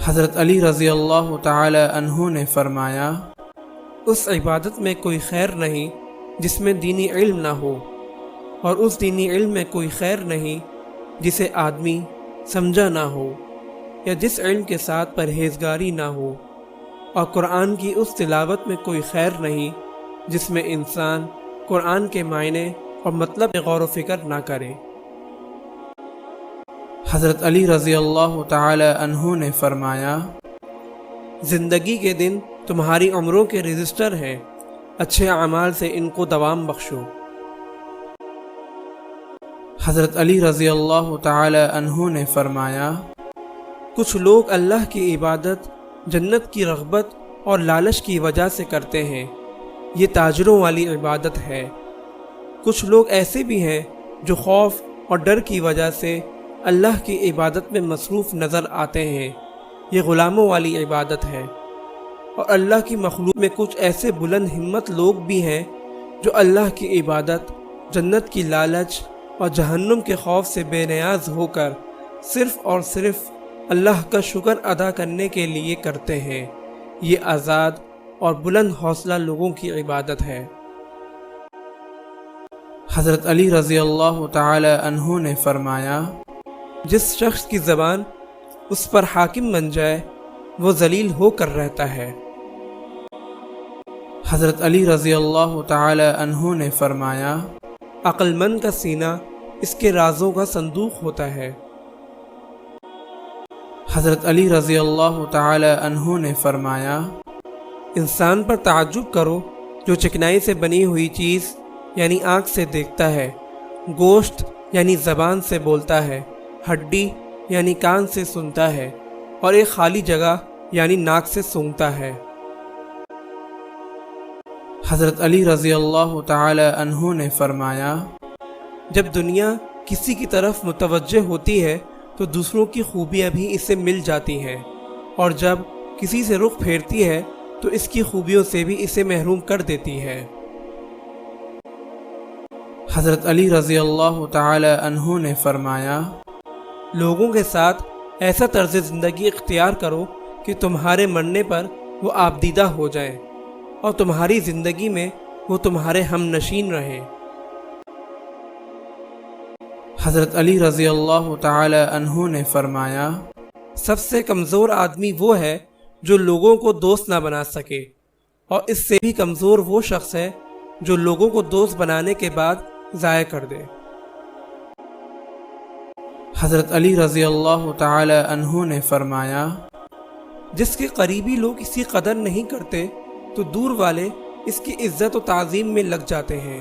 حضرت علی رضی اللہ تعالی عنہ نے فرمایا، اس عبادت میں کوئی خیر نہیں جس میں دینی علم نہ ہو، اور اس دینی علم میں کوئی خیر نہیں جسے آدمی سمجھا نہ ہو، یا جس علم کے ساتھ پرہیزگاری نہ ہو، اور قرآن کی اس تلاوت میں کوئی خیر نہیں جس میں انسان قرآن کے معنی اور مطلب پہ غور و فکر نہ کرے۔ حضرت علی رضی اللہ تعالی عنہ نے فرمایا، زندگی کے دن تمہاری عمروں کے رجسٹر ہیں، اچھے اعمال سے ان کو دوام بخشو۔ حضرت علی رضی اللہ تعالی عنہ نے فرمایا، کچھ لوگ اللہ کی عبادت جنت کی رغبت اور لالچ کی وجہ سے کرتے ہیں، یہ تاجروں والی عبادت ہے۔ کچھ لوگ ایسے بھی ہیں جو خوف اور ڈر کی وجہ سے اللہ کی عبادت میں مصروف نظر آتے ہیں، یہ غلاموں والی عبادت ہے۔ اور اللہ کی مخلوق میں کچھ ایسے بلند ہمت لوگ بھی ہیں جو اللہ کی عبادت جنت کی لالچ اور جہنم کے خوف سے بے نیاز ہو کر صرف اور صرف اللہ کا شکر ادا کرنے کے لیے کرتے ہیں، یہ آزاد اور بلند حوصلہ لوگوں کی عبادت ہے۔ حضرت علی رضی اللہ تعالی عنہ نے فرمایا، جس شخص کی زبان اس پر حاکم بن جائے وہ ذلیل ہو کر رہتا ہے۔ حضرت علی رضی اللہ تعالی عنہ نے فرمایا، عقل مند کا سینہ اس کے رازوں کا صندوق ہوتا ہے۔ حضرت علی رضی اللہ تعالی عنہ نے فرمایا، انسان پر تعجب کرو جو چکنائی سے بنی ہوئی چیز یعنی آنکھ سے دیکھتا ہے، گوشت یعنی زبان سے بولتا ہے، ہڈی یعنی کان سے سنتا ہے، اور ایک خالی جگہ یعنی ناک سے سونگھتا ہے۔ حضرت علی رضی اللہ تعالی عنہ نے فرمایا، جب دنیا کسی کی طرف متوجہ ہوتی ہے تو دوسروں کی خوبیاں بھی اسے مل جاتی ہیں، اور جب کسی سے رخ پھیرتی ہے تو اس کی خوبیوں سے بھی اسے محروم کر دیتی ہے۔ حضرت علی رضی اللہ تعالی عنہ نے فرمایا، لوگوں کے ساتھ ایسا طرز زندگی اختیار کرو کہ تمہارے مرنے پر وہ آبدیدہ ہو جائیں، اور تمہاری زندگی میں وہ تمہارے ہم نشین رہیں۔ حضرت علی رضی اللہ تعالی عنہ نے فرمایا، سب سے کمزور آدمی وہ ہے جو لوگوں کو دوست نہ بنا سکے، اور اس سے بھی کمزور وہ شخص ہے جو لوگوں کو دوست بنانے کے بعد ضائع کر دے۔ حضرت علی رضی اللہ تعالی عنہ نے فرمایا، جس کے قریبی لوگ اس کی قدر نہیں کرتے تو دور والے اس کی عزت و تعظیم میں لگ جاتے ہیں۔